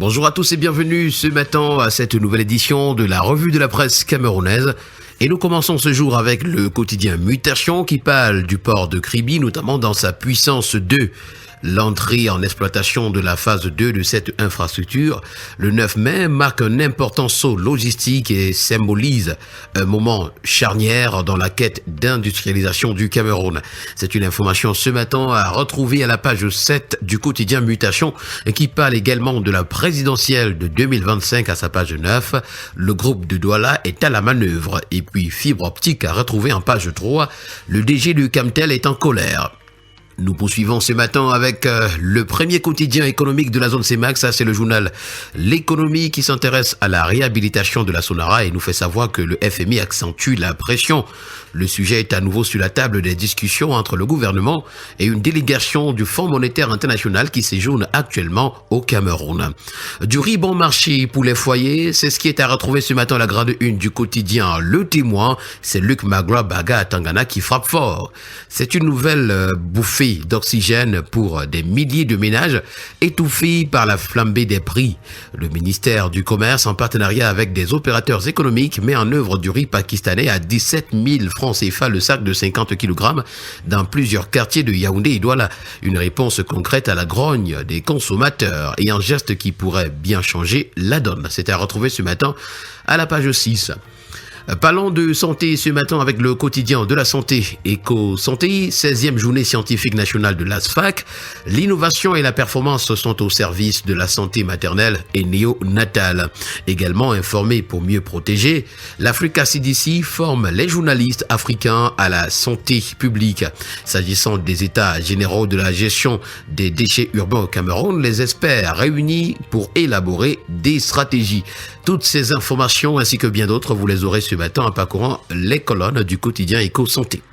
Bonjour à tous et bienvenue ce matin à cette nouvelle édition de la revue de la presse camerounaise. Et nous commençons ce jour avec le quotidien Mutation qui parle du port de Kribi, notamment dans sa puissance 2. L'entrée en exploitation de la phase 2 de cette infrastructure, le 9 mai, marque un important saut logistique et symbolise un moment charnière dans la quête d'industrialisation du Cameroun. C'est une information ce matin à retrouver à la page 7 du quotidien Mutation qui parle également de la présidentielle de 2025 à sa page 9. Le groupe de Douala est à la manœuvre. Et puis fibre optique à retrouver en page 3. Le DG du Camtel est en colère. Nous poursuivons ce matin avec le premier quotidien économique de la zone CEMAC. Ça, c'est le journal L'économie qui s'intéresse à la réhabilitation de la Sonara et nous fait savoir que le FMI accentue la pression. Le sujet est à nouveau sur la table des discussions entre le gouvernement et une délégation du Fonds monétaire international qui séjourne actuellement au Cameroun. Du riz bon marché pour les foyers, c'est ce qui est à retrouver ce matin à la grande une du quotidien Le Témoin. C'est Luc Magua Baga à Tangana qui frappe fort. C'est une nouvelle bouffée d'oxygène pour des milliers de ménages étouffés par la flambée des prix. Le ministère du Commerce, en partenariat avec des opérateurs économiques, met en œuvre du riz pakistanais à 17 000 francs CFA le sac de 50 kg dans plusieurs quartiers de Yaoundé et Douala. Une réponse concrète à la grogne des consommateurs et un geste qui pourrait bien changer la donne. C'est à retrouver ce matin à la page 6. Parlons de santé ce matin avec le quotidien de la santé Éco-Santé, 16e journée scientifique nationale de l'ASFAC. L'innovation et la performance sont au service de la santé maternelle et néonatale. Également informé pour mieux protéger, l'Africa CDC forme les journalistes africains à la santé publique. S'agissant des états généraux de la gestion des déchets urbains au Cameroun, les experts réunis pour élaborer des stratégies. Toutes ces informations ainsi que bien d'autres, vous les aurez ce matin en parcourant les colonnes du quotidien Éco-Santé.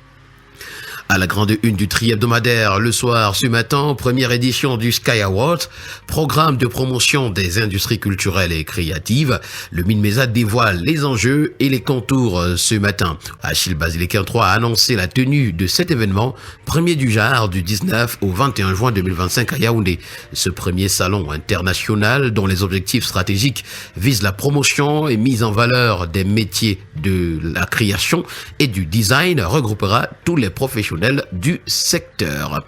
À la grande une du tri-hebdomadaire, le soir, ce matin, première édition du Sky Award, programme de promotion des industries culturelles et créatives. Le Minmesa dévoile les enjeux et les contours ce matin. Achille Basilicain III a annoncé la tenue de cet événement, premier du genre du 19 au 21 juin 2025 à Yaoundé. Ce premier salon international dont les objectifs stratégiques visent la promotion et mise en valeur des métiers de la création et du design regroupera tous les professionnels du secteur.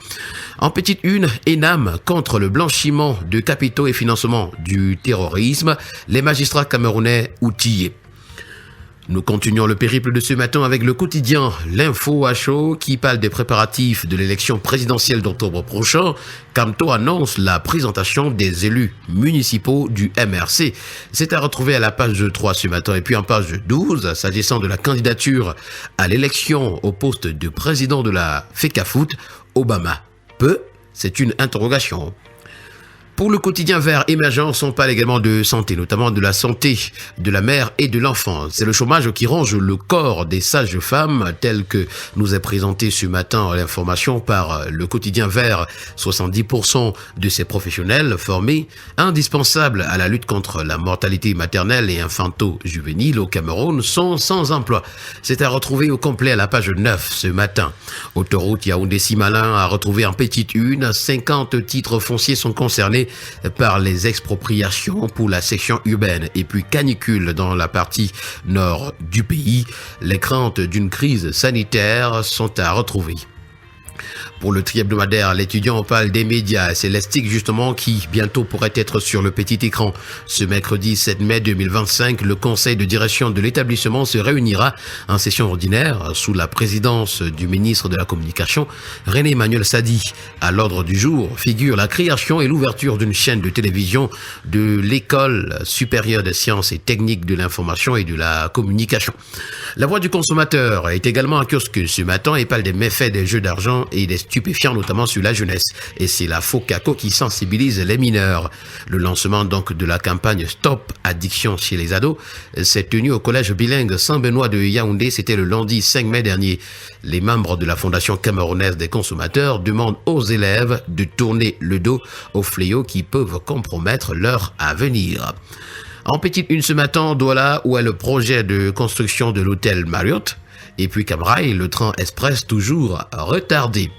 En petite une, ENAM contre le blanchiment de capitaux et financement du terrorisme, les magistrats camerounais outillés. Nous continuons le périple de ce matin avec le quotidien L'Info à chaud qui parle des préparatifs de l'élection présidentielle d'octobre prochain. Camto annonce la présentation des élus municipaux du MRC. C'est à retrouver à la page 3 ce matin. Et puis en page 12, s'agissant de la candidature à l'élection au poste de président de la FECAFOOT, Obama peut? C'est une interrogation. Pour le quotidien vert émergence, on parle également de santé, notamment de la santé de la mère et de l'enfant. C'est le chômage qui ronge le corps des sages-femmes, tel que nous est présenté ce matin l'information par le quotidien vert. 70% de ces professionnels formés, indispensables à la lutte contre la mortalité maternelle et infanto-juvénile au Cameroun, sont sans emploi. C'est à retrouver au complet à la page 9 ce matin. Autoroute Yaoundé-Simalin a retrouvé en petite une, 50 titres fonciers sont concernés par les expropriations pour la section urbaine et puis canicule dans la partie nord du pays. Les craintes d'une crise sanitaire sont à retrouver. Pour le tri-hebdomadaire, l'étudiant parle des médias. C'est l'ESTIC justement qui bientôt pourrait être sur le petit écran. Ce mercredi 7 mai 2025, le conseil de direction de l'établissement se réunira en session ordinaire sous la présidence du ministre de la Communication, René Emmanuel Sadi. À l'ordre du jour figure la création et l'ouverture d'une chaîne de télévision de l'École supérieure des sciences et techniques de l'information et de la communication. La voix du consommateur est également en kiosque ce matin et parle des méfaits des jeux d'argent et des stupéfiants, notamment sur la jeunesse. Et c'est la FOCACO qui sensibilise les mineurs. Le lancement donc de la campagne Stop Addiction chez les ados s'est tenu au collège bilingue Saint-Benoît de Yaoundé. C'était le lundi 5 mai dernier. Les membres de la Fondation camerounaise des consommateurs demandent aux élèves de tourner le dos aux fléaux qui peuvent compromettre leur avenir. En petite une ce matin, Douala, où est le projet de construction de l'hôtel Marriott. Et puis Camrail, le train express toujours retardé.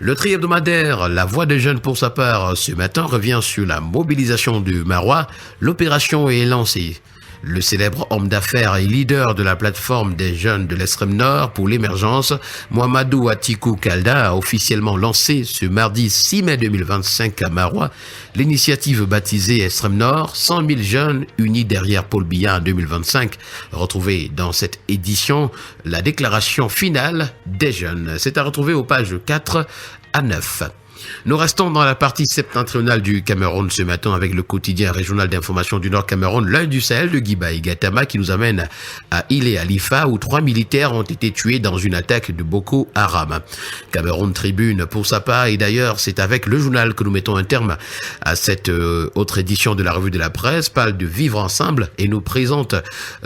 Le tri hebdomadaire La Voix des Jeunes pour sa part ce matin revient sur la mobilisation du Marois. L'opération est lancée. Le célèbre homme d'affaires et leader de la plateforme des jeunes de l'extrême nord pour l'émergence, Mohamedou Atikou Kalda, a officiellement lancé ce mardi 6 mai 2025 à Marois l'initiative baptisée Extrême Nord, 100 000 jeunes unis derrière Paul Biya en 2025. Retrouvez dans cette édition la déclaration finale des jeunes. C'est à retrouver aux pages 4 à 9. Nous restons dans la partie septentrionale du Cameroun ce matin avec le quotidien régional d'information du Nord Cameroun, l'œil du Sahel de Guiba et Gatama, qui nous amène à Ilé Alifa où 3 militaires ont été tués dans une attaque de Boko Haram. Cameroun Tribune pour sa part, et d'ailleurs c'est avec le journal que nous mettons un terme à cette autre édition de la revue de la presse, parle de vivre ensemble et nous présente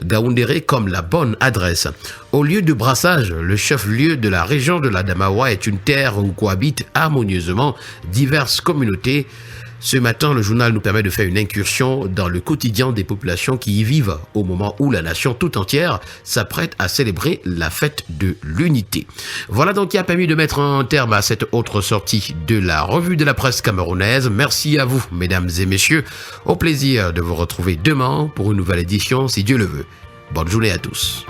Gaoundéré comme la bonne adresse. Au lieu de brassage, le chef-lieu de la région de l'Adamawa est une terre où cohabitent harmonieusement diverses communautés. Ce matin, le journal nous permet de faire une incursion dans le quotidien des populations qui y vivent au moment où la nation tout entière s'apprête à célébrer la fête de l'unité. Voilà donc qui a permis de mettre un terme à cette autre sortie de la revue de la presse camerounaise. Merci à vous, mesdames et messieurs. Au plaisir de vous retrouver demain pour une nouvelle édition, si Dieu le veut. Bonne journée à tous.